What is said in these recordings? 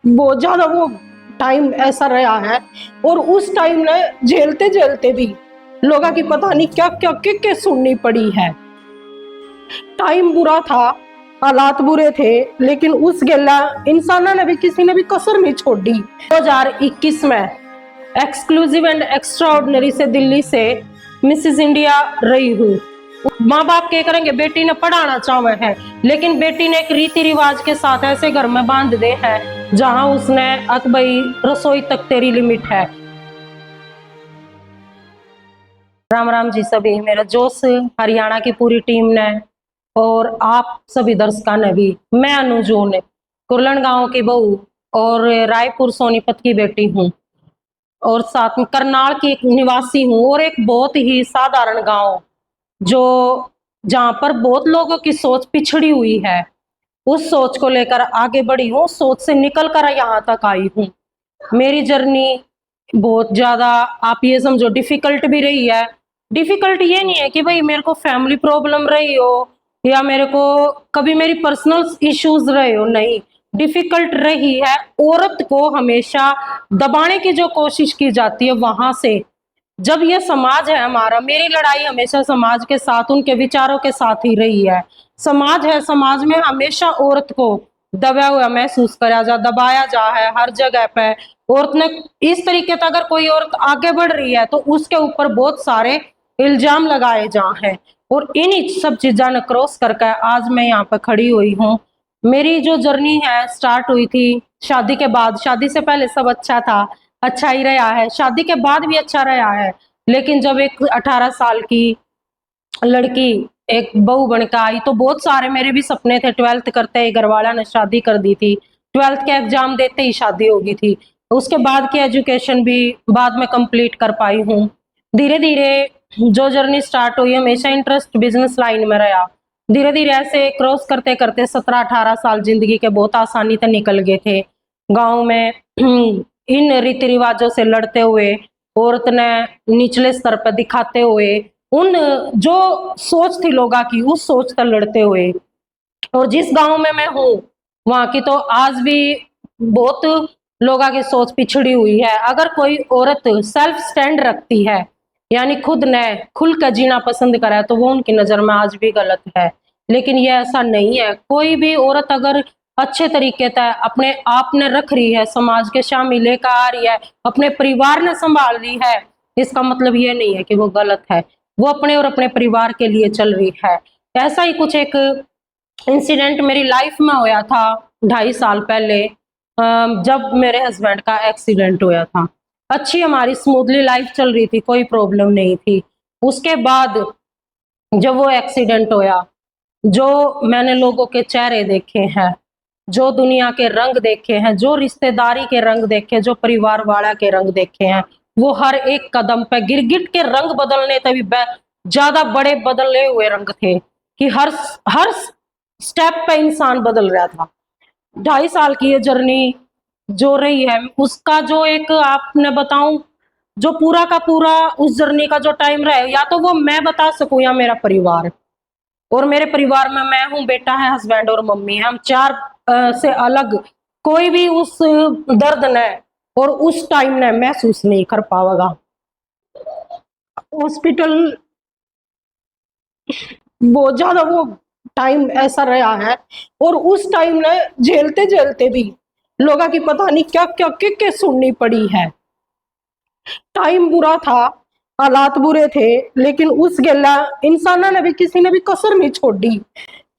बहुत ज्यादा वो टाइम ऐसा रहा है। और उस टाइम ने झेलते झेलते भी लोगों की पता नहीं क्या क्या के सुननी पड़ी है। टाइम बुरा था, हालात बुरे थे, लेकिन उस गेला इंसाना ने भी किसी ने भी कसर नहीं छोड़ी। 2021 में एक्सक्लूसिव एंड एक्स्ट्राऑर्डिनरी से दिल्ली से मिसेस इंडिया रही हूँ। माँ बाप क्या करेंगे, बेटी ने पढ़ाना चाहे है, लेकिन बेटी ने एक रीति रिवाज के साथ ऐसे घर में बांध दे है जहां उसने अकबई रसोई तक तेरी लिमिट है। राम राम जी सभी, मेरा जोश हरियाणा की पूरी टीम ने और आप सभी दर्शकों ने भी। मैं अनुजू ने कुरलन गांव की बहू और रायपुर सोनीपत की बेटी हूँ और साथ में करनाल की एक निवासी हूँ और एक बहुत ही साधारण गांव जो जहां पर बहुत लोगों की सोच पिछड़ी हुई है, उस सोच को लेकर आगे बढ़ी हूँ, सोच से निकल कर यहाँ तक आई हूँ। मेरी जर्नी बहुत ज्यादा आप ये समझो डिफिकल्ट भी रही है। डिफिकल्ट ये नहीं है कि भाई मेरे को फैमिली प्रॉब्लम रही हो या मेरे को कभी मेरी पर्सनल इश्यूज रहे हो, नहीं। डिफिकल्ट रही है औरत को हमेशा दबाने की जो कोशिश की जाती है वहां से। जब ये समाज है हमारा, मेरी लड़ाई हमेशा समाज के साथ, उनके विचारों के साथ ही रही है। समाज है, समाज में हमेशा औरत को दबाया हुआ महसूस करा जा, दबाया जा है हर जगह पे। औरत ने इस तरीके से अगर कोई औरत आगे बढ़ रही है तो उसके ऊपर बहुत सारे इल्जाम लगाए जा हैं और इन्हीं सब चीजों ने क्रॉस करके आज मैं यहाँ पे खड़ी हुई हूँ। मेरी जो जर्नी है स्टार्ट हुई थी शादी के बाद। शादी से पहले सब अच्छा था, अच्छा ही रहा है, शादी के बाद भी अच्छा रहा है, लेकिन जब एक 18 साल की लड़की एक बहू बनकर आई तो बहुत सारे मेरे भी सपने थे। 12th करते ही घर वाला ने शादी कर दी थी, 12th के एग्जाम देते ही शादी हो गई थी। उसके बाद की एजुकेशन भी बाद में कंप्लीट कर पाई हूँ। धीरे धीरे जो जर्नी स्टार्ट हुई, हमेशा इंटरेस्ट बिजनेस लाइन में रहा। धीरे धीरे ऐसे क्रॉस करते करते 17-18 साल जिंदगी के बहुत आसानी से निकल गए थे। गाँव में इन रीति रिवाजों से लड़ते हुए, औरत ने निचले स्तर पर दिखाते हुए, उन जो सोच थी लोगों की उस सोच तक लड़ते हुए। और जिस गांव में मैं हूँ वहां की तो आज भी बहुत लोगों की सोच पिछड़ी हुई है। अगर कोई औरत सेल्फ स्टैंड रखती है, यानी खुद ने खुल कर जीना पसंद करा है, तो वो उनकी नजर में आज भी गलत है। लेकिन ये ऐसा नहीं है। कोई भी औरत अगर अच्छे तरीके से अपने आप ने रख रही है, समाज के शामिल लेकर आ रही है, अपने परिवार ने संभाल रही है, इसका मतलब ये नहीं है कि वो गलत है। वो अपने और अपने परिवार के लिए चल रही है। ऐसा ही कुछ एक इंसिडेंट मेरी लाइफ में होया था 2.5 साल पहले, जब मेरे हस्बैंड का एक्सीडेंट हुआ था। अच्छी हमारी स्मूथली लाइफ चल रही थी, कोई प्रॉब्लम नहीं थी। उसके बाद जब वो एक्सीडेंट होया, जो मैंने लोगों के चेहरे देखे हैं, जो दुनिया के रंग देखे हैं, जो रिश्तेदारी के रंग देखे, जो परिवार वाला के रंग देखे हैं, वो हर एक कदम पे गिरगिट के रंग बदलने तभी ज्यादा बड़े बदले हुए रंग थे कि हर स्टेप पे इंसान बदल रहा था। 2.5 साल की ये जर्नी जो रही है, उसका जो एक आपने बताऊं, जो पूरा का पूरा उस जर्नी का जो टाइम रहा है, या तो वो मैं बता सकूं या मेरा परिवार। और मेरे परिवार में मैं हूँ, बेटा है, हस्बैंड और मम्मी है। हम चार से अलग कोई भी उस दर्द ने और उस टाइम ने महसूस नहीं कर पाएगा। हॉस्पिटल बहुत ज्यादा वो टाइम ऐसा रहा है और उस टाइम ने झेलते झेलते भी लोगों की पता नहीं क्या क्या के सुननी पड़ी है। टाइम बुरा था, हालात बुरे थे, लेकिन उस गेला इंसाना ने भी किसी ने भी कसर नहीं छोड़ी।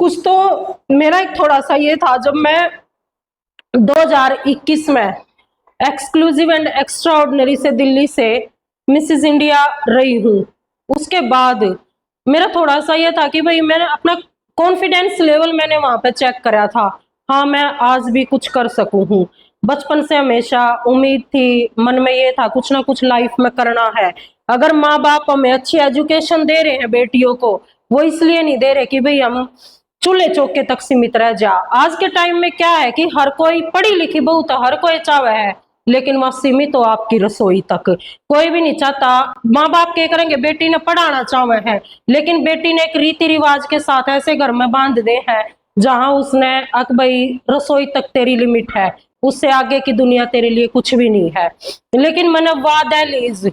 कुछ तो मेरा एक थोड़ा सा ये था, जब मैं 2021 में एक्सक्लूसिव एंड एक्स्ट्राऑर्डिनरी से दिल्ली से मिसेस इंडिया रही हूँ, उसके बाद मेरा थोड़ा सा ये था कि भाई मैंने अपना कॉन्फिडेंस लेवल मैंने वहां पे चेक करा था। हाँ, मैं आज भी कुछ कर सकूं हूँ। बचपन से हमेशा उम्मीद थी, मन में ये था कुछ ना कुछ लाइफ में करना है। अगर माँ बाप हमें अच्छी एजुकेशन दे रहे हैं बेटियों को, वो इसलिए नहीं दे रहे कि भाई हम चूल्हे चौके तक सीमित रह जा। आज के टाइम में क्या है कि हर कोई पढ़ी लिखी बहू तो हर कोई चाहे है, लेकिन वह सीमित हो आपकी रसोई तक। कोई भी नहीं चाहता। माँ बाप क्या करेंगे, बेटी ने पढ़ाना चाहे है, लेकिन बेटी ने एक रीति रिवाज के साथ ऐसे घर में बांध दे है जहां उसने अकबई रसोई तक तेरी लिमिट है। उससे आगे की दुनिया तेरे लिए कुछ भी नहीं है। लेकिन मैंने वादलीज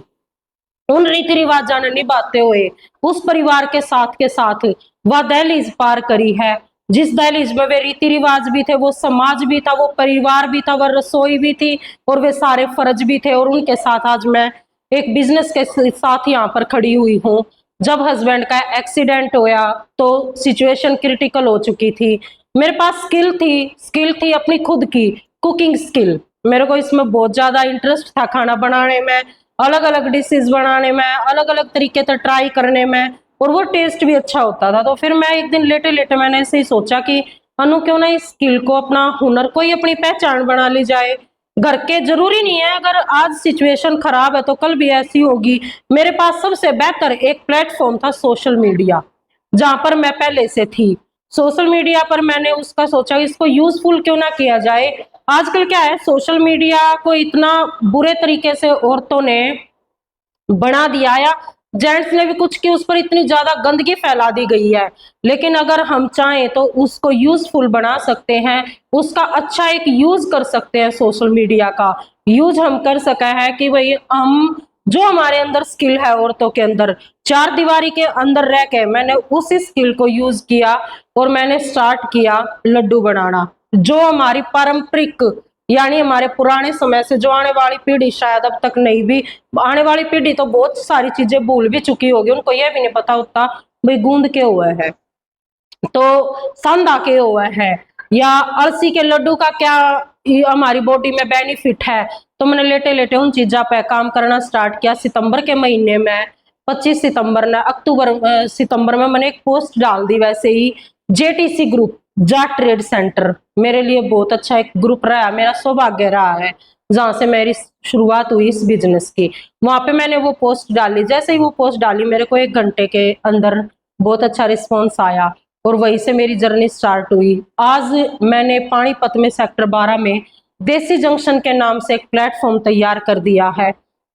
उन रीति रिवाज जाने निभाते हुए उस परिवार के साथ वह दहलीज पार करी है, जिस दहलीज में वे रीति रिवाज भी थे, वो समाज भी था, वो परिवार भी था, वह रसोई भी थी और वे सारे फर्ज भी थे। और उनके साथ आज मैं एक बिजनेस के साथ यहाँ पर खड़ी हुई हूँ। जब हस्बैंड का एक्सीडेंट होया तो सिचुएशन क्रिटिकल हो चुकी थी। मेरे पास स्किल थी अपनी खुद की कुकिंग स्किल। मेरे को इसमें बहुत ज्यादा इंटरेस्ट था, खाना बनाने में, अलग अलग डिशेज बनाने में, अलग अलग तरीके से ट्राई करने में, और वो टेस्ट भी अच्छा होता था। तो फिर मैं एक दिन लेटे लेटे मैंने ऐसे ही सोचा कि अनु क्यों ना इस स्किल को, अपना हुनर को ही अपनी पहचान बना ली जाए। घर के जरूरी नहीं है, अगर आज सिचुएशन खराब है तो कल भी ऐसी होगी। मेरे पास सबसे बेहतर एक प्लेटफॉर्म था सोशल मीडिया, जहां पर मैं पहले से थी। सोशल मीडिया पर मैंने उसका सोचा इसको यूजफुल क्यों ना किया जाए। आजकल क्या है, सोशल मीडिया को इतना बुरे तरीके से औरतों ने बना दिया, या जेंट्स ने भी कुछ की उस पर इतनी ज्यादा गंदगी फैला दी गई है। लेकिन अगर हम चाहें तो उसको यूजफुल बना सकते हैं, उसका अच्छा एक यूज कर सकते हैं। सोशल मीडिया का यूज हम कर सका है कि भाई हम जो हमारे अंदर स्किल है औरतों के अंदर, चार दीवारी के अंदर रह के मैंने उसी स्किल को यूज किया और मैंने स्टार्ट किया लड्डू बनाना। जो हमारी पारंपरिक यानी हमारे पुराने समय से जो आने वाली पीढ़ी शायद अब तक नहीं भी, आने वाली पीढ़ी तो बहुत सारी चीजें भूल भी चुकी होगी, उनको यह भी नहीं पता होता भाई गूंद के हुआ है तो सांदा के हुआ है, या अलसी के लड्डू का क्या हमारी बॉडी में बेनिफिट है। तो मैंने लेटे लेटे उन चीजों पे काम करना स्टार्ट किया। सितंबर के महीने में 25 सितंबर ने सितंबर में मैंने एक पोस्ट डाल दी। वैसे ही JTC Group, Jat Trade Centre, मेरे लिए बहुत अच्छा एक ग्रुप रहा, मेरा सौभाग्य रहा है, जहां से मेरी शुरुआत हुई इस बिजनेस की। वहां पे मैंने वो पोस्ट डाली। जैसे ही वो पोस्ट डाली मेरे को 1 घंटे के अंदर बहुत अच्छा रिस्पॉन्स आया और वहीं से मेरी जर्नी स्टार्ट हुई। आज मैंने पानीपत में सेक्टर 12 में देसी जंक्शन के नाम से एक प्लेटफॉर्म तैयार कर दिया है।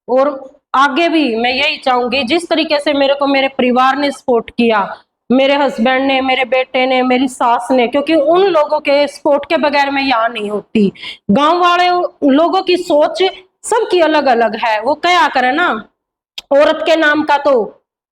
और आगे भी मैं यही चाहूंगी, जिस तरीके से मेरे को मेरे परिवार ने सपोर्ट किया, मेरे हस्बैंड ने, मेरे बेटे ने, मेरी सास ने, क्योंकि उन लोगों के सपोर्ट के बगैर मैं यहाँ नहीं होती। गांव वाले लोगों की सोच सबकी अलग अलग है। वो क्या करे ना, औरत के नाम का तो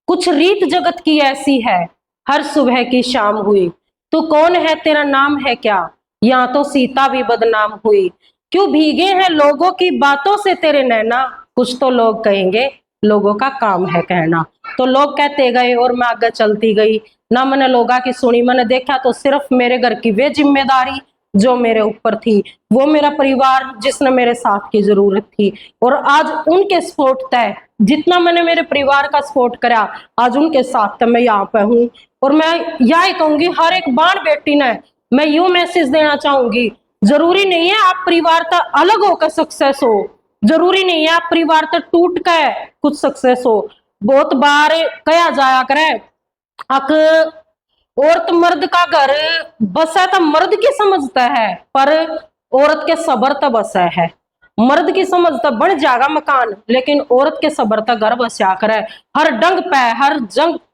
कुछ रीत जगत की ऐसी है, हर सुबह की शाम हुई, तू कौन है तेरा नाम है क्या, यहाँ तो सीता भी बदनाम हुई, क्यों भीगे हैं लोगों की बातों से तेरे नैना, कुछ तो लोग कहेंगे लोगों का काम है कहना। तो लोग कहते गए और मैं आगे चलती गई। ना मैंने लोगों की सुनी, मैंने देखा तो सिर्फ मेरे घर की वे जिम्मेदारी जो मेरे ऊपर थी, वो मेरा परिवार जिसने मेरे साथ की जरूरत थी। और आज उनके सपोर्ट तय, जितना मैंने मेरे परिवार का सपोर्ट करा, आज उनके साथ मैं यहाँ पे हूँ। और मैं यही कहूंगी हर एक बाण बेटी ने, मैं यूं मैसेज देना चाहूंगी, जरूरी नहीं है आप परिवार तक अलग होकर सक्सेस हो, जरूरी नहीं है आप परिवार तक टूट कर कुछ सक्सेस हो। बहुत बार कहा जाया करे अक औरत मर्द का घर बसा तो मर्द की समझता है, पर औरत के सबर तो बसा है। मर्द की समझ तो बन जाएगा मकान, लेकिन औरत के सबर तो घर बसा करे। हर डंग पे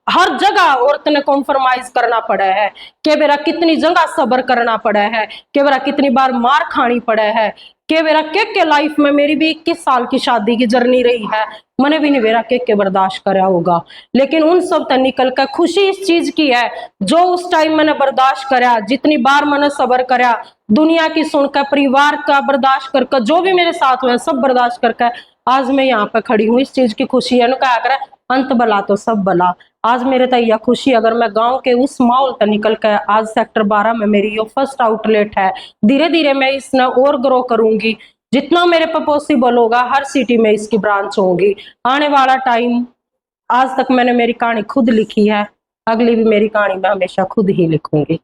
हर जगह औरत ने कॉम्प्रोमाइज करना पड़ा है। के बेरा कितनी जगह सबर करना पड़ा है, के बेरा कितनी बार मार खानी पड़ा है, के बेरा के लाइफ में मेरी भी 21 साल की शादी की जर्नी रही है, मैंने भी नहीं बेरा के बर्दाश्त करा होगा। लेकिन उन सब तक निकल कर खुशी इस चीज की है, जो उस टाइम मैंने बर्दाश्त करा, जितनी बार मैंने सबर करा, दुनिया की सुनकर, परिवार का बर्दाश्त करके, जो भी मेरे साथ हुआ सब बर्दाश्त करके आज मैं यहाँ पे खड़ी हूँ। इस चीज की खुशी है। क्या करे, अंत भला तो सब भला। आज मेरे तक यह खुशी, अगर मैं गांव के उस माहौल तक निकल कर, आज सेक्टर 12 में मेरी ये फर्स्ट आउटलेट है, धीरे धीरे मैं इसने और ग्रो करूंगी। जितना मेरे पे पॉसिबल होगा हर सिटी में इसकी ब्रांच होगी। आने वाला टाइम, आज तक मैंने मेरी कहानी खुद लिखी है, अगली भी मेरी कहानी मैं हमेशा खुद ही लिखूंगी।